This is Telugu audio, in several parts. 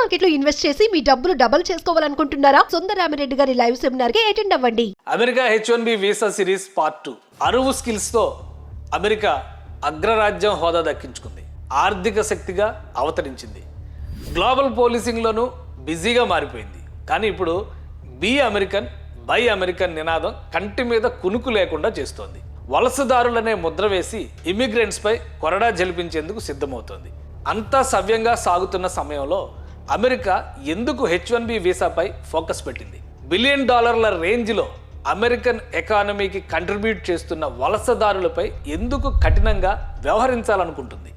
మార్కెట్ లో ఇన్వెస్ట్ చేసి మీ డబ్బులు డబుల్ చేసుకోవాలనుకుంటున్నారా? సుందరరామిరెడ్డి గారి లైవ్ సెమినార్ కి అటెండ్ అవ్వండి. America H1B visa series part 2 అరువు స్కిల్స్ తో అమెరికా అగ్రరాజ్యం హోదా దక్కించుకుంది. ఆర్థిక శక్తిగా అవతరించింది. గ్లోబల్ పోలీసింగ్ లోనూ బిజీగా మారిపోయింది. కానీ ఇప్పుడు బీ అమెరికన్ బై అమెరికన్ నినాదం కంటి మీద కునుకు లేకుండా చేస్తోంది. వలసదారులనే ముద్ర వేసి ఇమిగ్రెంట్స్ పై కొరడా జలిపించేందుకు సిద్ధమవుతోంది. అంతా సవ్యంగా సాగుతున్న సమయంలో అమెరికా ఎందుకు H1B వీసాపై ఫోకస్ పెట్టింది? $1 బిలియన్ రేంజ్లో అమెరికన్ ఎకానమీకి కంట్రిబ్యూట్ చేస్తున్న వలసదారులపై ఎందుకు కఠినంగా వ్యవహరించాలనుకుంటుంది?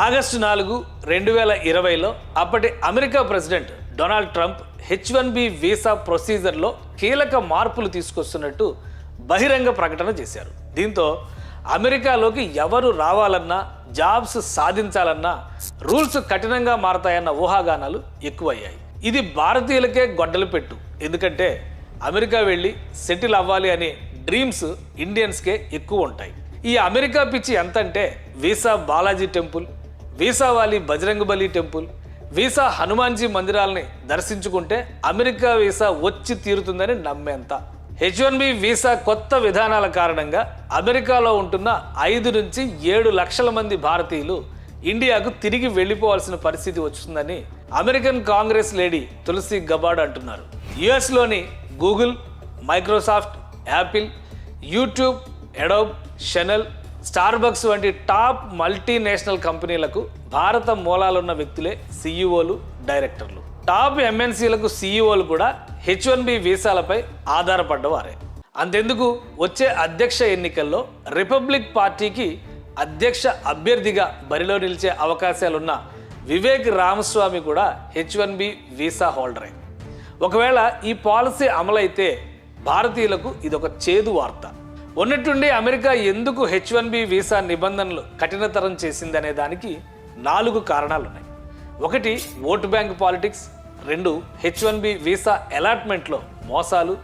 ఆగస్టు 4, 2020లో అప్పటి America president Donald Trump H1B visa ప్రొసీజర్లో కీలక మార్పులు తీసుకొస్తున్నట్టు బహిరంగ ప్రకటన చేశారు. దీంతో అమెరికాలోకి ఎవరు రావాలన్నా, జాబ్స్ సాధించాలన్నా రూల్స్ కఠినంగా మారతాయన్న ఊహాగానాలు ఎక్కువయ్యాయి. ఇది భారతీయులకే గొడ్డలు పెట్టు. ఎందుకంటే అమెరికా వెళ్ళి సెటిల్ అవ్వాలి అనే డ్రీమ్స్ ఇండియన్స్కే ఎక్కువ ఉంటాయి. ఈ అమెరికా పిచ్చి ఎంతంటే వీసా బాలాజీ టెంపుల్, వీసా వాలి బజరంగబలి టెంపుల్, వీసా హనుమాన్జీ మందిరాలని దర్శించుకుంటే అమెరికా వీసా వచ్చి తీరుతుందని నమ్మేంత. H1B వీసా కొత్త విధానాల కారణంగా అమెరికాలో ఉంటున్న 5 నుంచి 7 లక్షల మంది భారతీయులు ఇండియాకు తిరిగి వెళ్ళిపోవాల్సిన పరిస్థితి వస్తుందని American congress lady Tulsi Gabbard అంటున్నారు. యుఎస్లోని Google, Microsoft, Apple, YouTube, Adobe, Chanel, Starbucks వంటి టాప్ మల్టీనేషనల్ కంపెనీలకు భారత మూలాలున్న వ్యక్తులే సీఈఓలు, డైరెక్టర్లు. టాప్ ఎంఎన్సీలకు సీఈఓలు కూడా H1B వీసాలపై ఆధారపడ్డవారే. అంతెందుకు వచ్చే అధ్యక్ష ఎన్నికల్లో రిపబ్లిక్ పార్టీకి అధ్యక్ష అభ్యర్థిగా బరిలో నిలిచే అవకాశాలున్న వివేక్ రామస్వామి కూడా H1B వీసా హోల్డరే. ఒకవేళ ఈ పాలసీ అమలైతే భారతీయులకు ఇదొక చేదు వార్త. ఉన్నట్టుండి అమెరికా ఎందుకు H1B వీసా నిబంధనలు కఠినతరం చేసిందనే దానికి 4 కారణాలున్నాయి. 1, vote bank politics. 2, H1B visa అలాట్మెంట్లో మోసాలు.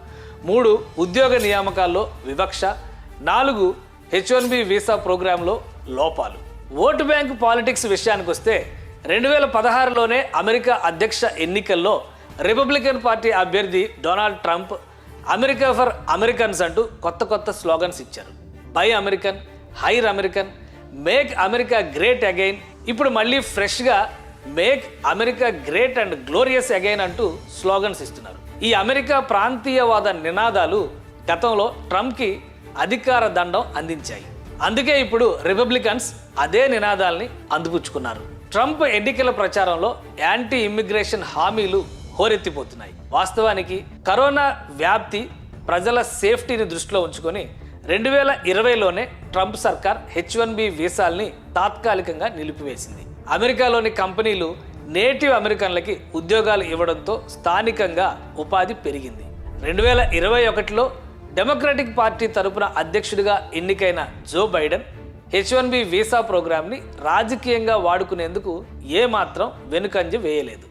3, ఉద్యోగ నియామకాల్లో వివక్ష. 4, H1B వీసా ప్రోగ్రాంలో లోపాలు. ఓటు బ్యాంక్ పాలిటిక్స్ విషయానికి వస్తే 2016లోనే అమెరికా అధ్యక్ష ఎన్నికల్లో రిపబ్లికన్ పార్టీ అభ్యర్థి Donald Trump America for Americans అంటూ కొత్త స్లోగన్స్ ఇచ్చారు. Buy American, hire American, make America great again. ఇప్పుడు మళ్ళీ ఫ్రెష్గా make America great and glorious again అంటూ స్లోగన్స్ ఇస్తున్నారు. ఈ అమెరికా ప్రాంతీయవాద నినాదాలు గతంలో ట్రంప్కి అధికార దండం అందించాయి. అందుకే ఇప్పుడు రిపబ్లికన్స్ అదే నినాదాల్ని అందిపుచ్చుకున్నారు. ట్రంప్ ఎన్నికల ప్రచారంలో యాంటీ ఇమ్మిగ్రేషన్ హామీలు హోరెత్తిపోతున్నాయి. వాస్తవానికి కరోనా వ్యాప్తి, ప్రజల సేఫ్టీని దృష్టిలో ఉంచుకొని 2020లోనే ట్రంప్ సర్కార్ H1B వీసాల్ని తాత్కాలికంగా నిలిపివేసింది. అమెరికాలోని కంపెనీలు నేటివ్ అమెరికన్లకి ఉద్యోగాలు ఇవ్వడంతో స్థానికంగా ఉపాధి పెరిగింది. 2021లో డెమోక్రటిక్ పార్టీ తరపున అధ్యక్షుడిగా ఎన్నికైన జో బైడెన్ H1B వీసా ప్రోగ్రాంని రాజకీయంగా వాడుకునేందుకు ఏమాత్రం వెనుకంజ వేయలేదు.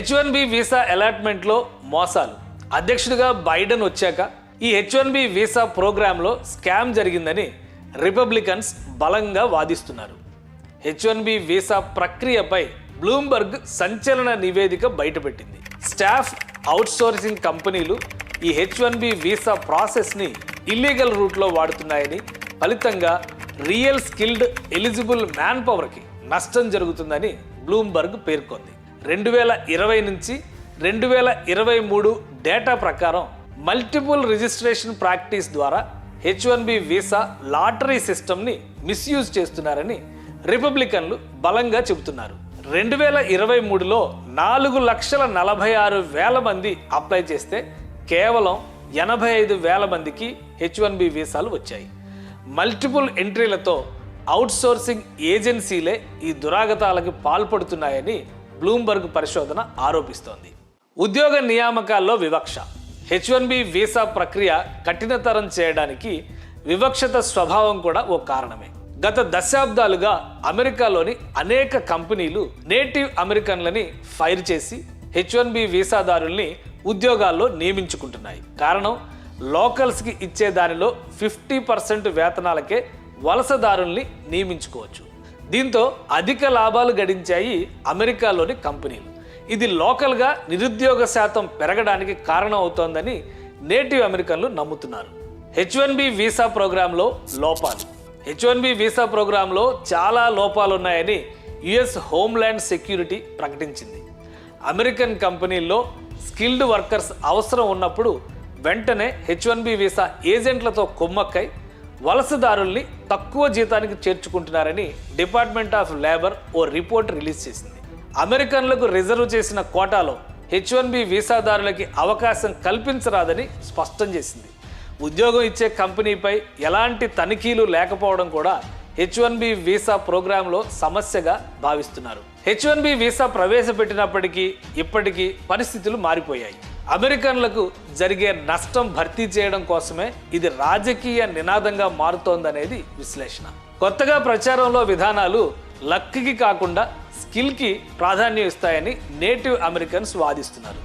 H1B వీసా అలాట్మెంట్లో మోసాలు. అధ్యక్షుడిగా బైడెన్ వచ్చాక ఈ H1B వీసా ప్రోగ్రాంలో స్కామ్ జరిగిందని రిపబ్లికన్స్ బలంగా వాదిస్తున్నారు. H1B వీసా ప్రక్రియపై బ్లూంబర్గ్ సంచలన నివేదిక బయటపెట్టింది. స్టాఫ్ అవుట్సోర్సింగ్ కంపెనీలు ఈ H1B వీసా ప్రాసెస్ని ఇల్లీగల్ రూట్లో వాడుతున్నాయని, ఫలితంగా రియల్ స్కిల్డ్ ఎలిజిబుల్ మ్యాన్ పవర్కి నష్టం జరుగుతుందని బ్లూంబర్గ్ పేర్కొంది. 2020 నుంచి 2023 డేటా ప్రకారం మల్టిపుల్ రిజిస్ట్రేషన్ ప్రాక్టీస్ ద్వారా H1B వీసా లాటరీ సిస్టమ్ని మిస్యూజ్ చేస్తున్నారని రిపబ్లికన్లు బలంగా చెబుతున్నారు. 2023లో 4,46,000 మంది అప్లై చేస్తే కేవలం 85,000 మందికి H1B వీసాలు వచ్చాయి. మల్టిపుల్ ఎంట్రీలతో అవుట్సోర్సింగ్ ఏజెన్సీలే ఈ దురాగతాలకు పాల్పడుతున్నాయని బ్లూంబర్గ్ పరిశోధన ఆరోపిస్తోంది. ఉద్యోగ నియామకాల్లో వివక్ష. H1B వీసా ప్రక్రియ కఠినతరం చేయడానికి వివక్షత స్వభావం కూడా ఓ కారణమే. గత దశాబ్దాలుగా అమెరికాలోని అనేక కంపెనీలు నేటివ్ అమెరికన్లని ఫైర్ చేసి H1B వీసాదారుల్ని ఉద్యోగాల్లో నియమించుకుంటున్నాయి. కారణం లోకల్స్కి ఇచ్చే దానిలో 50% వేతనాలకే వలసదారుల్ని నియమించుకోవచ్చు. దీంతో అధిక లాభాలు గడించాయి అమెరికాలోని కంపెనీలు. ఇది లోకల్గా నిరుద్యోగ శాతం పెరగడానికి కారణం అవుతోందని నేటివ్ అమెరికన్లు నమ్ముతున్నారు. H1B వీసా ప్రోగ్రాంలో లోపాలు. H1B వీసా ప్రోగ్రాంలో చాలా లోపాలున్నాయని యుఎస్ హోమ్ల్యాండ్ సెక్యూరిటీ ప్రకటించింది. అమెరికన్ కంపెనీల్లో స్కిల్డ్ వర్కర్స్ అవసరం ఉన్నప్పుడు వెంటనే H1B వీసా ఏజెంట్లతో కుమ్మక్కై వలసదారుల్ని తక్కువ జీతానికి చేర్చుకుంటున్నారని డిపార్ట్మెంట్ ఆఫ్ లేబర్ ఓ రిపోర్ట్ రిలీజ్ చేసింది. అమెరికన్లకు రిజర్వ్ చేసిన కోటాలో H1B వీసాదారులకి అవకాశం కల్పించరాదని స్పష్టం చేసింది. ఉద్యోగం ఇచ్చే కంపెనీపై ఎలాంటి తనిఖీలు లేకపోవడం కూడా H1B వీసా ప్రోగ్రాంలో సమస్యగా భావిస్తున్నారు. H1B వీసా ప్రవేశపెట్టినప్పటికీ ఇప్పటికీ పరిస్థితులు మారిపోయాయి. అమెరికన్లకు జరిగే నష్టం భర్తీ చేయడం కోసమే ఇది రాజకీయ నినాదంగా మారుతోందనేది విశ్లేషణ. కొత్తగా ప్రచారంలో విధానాలు లక్కి కాకుండా స్కిల్కి ప్రాధాన్యం ఇస్తాయని నేటివ్ అమెరికన్స్ వాదిస్తున్నారు.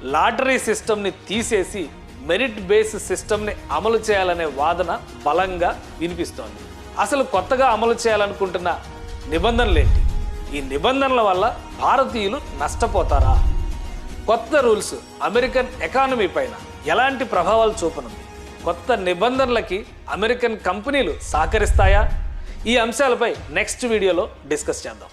లాటరీ సిస్టమ్ని తీసేసి మెరిట్ బేస్ సిస్టమ్ని అమలు చేయాలనే వాదన బలంగా వినిపిస్తోంది. అసలు కొత్తగా అమలు చేయాలనుకుంటున్న నిబంధనలేంటి? ఈ నిబంధనల వల్ల భారతీయులు నష్టపోతారా? కొత్త రూల్స్ అమెరికన్ ఎకానమీ పైన ఎలాంటి ప్రభావాలు చూపనుంది? కొత్త నిబంధనలకి అమెరికన్ కంపెనీలు సహకరిస్తాయా? ఈ అంశాలపై నెక్స్ట్ వీడియోలో డిస్కస్ చేద్దాం.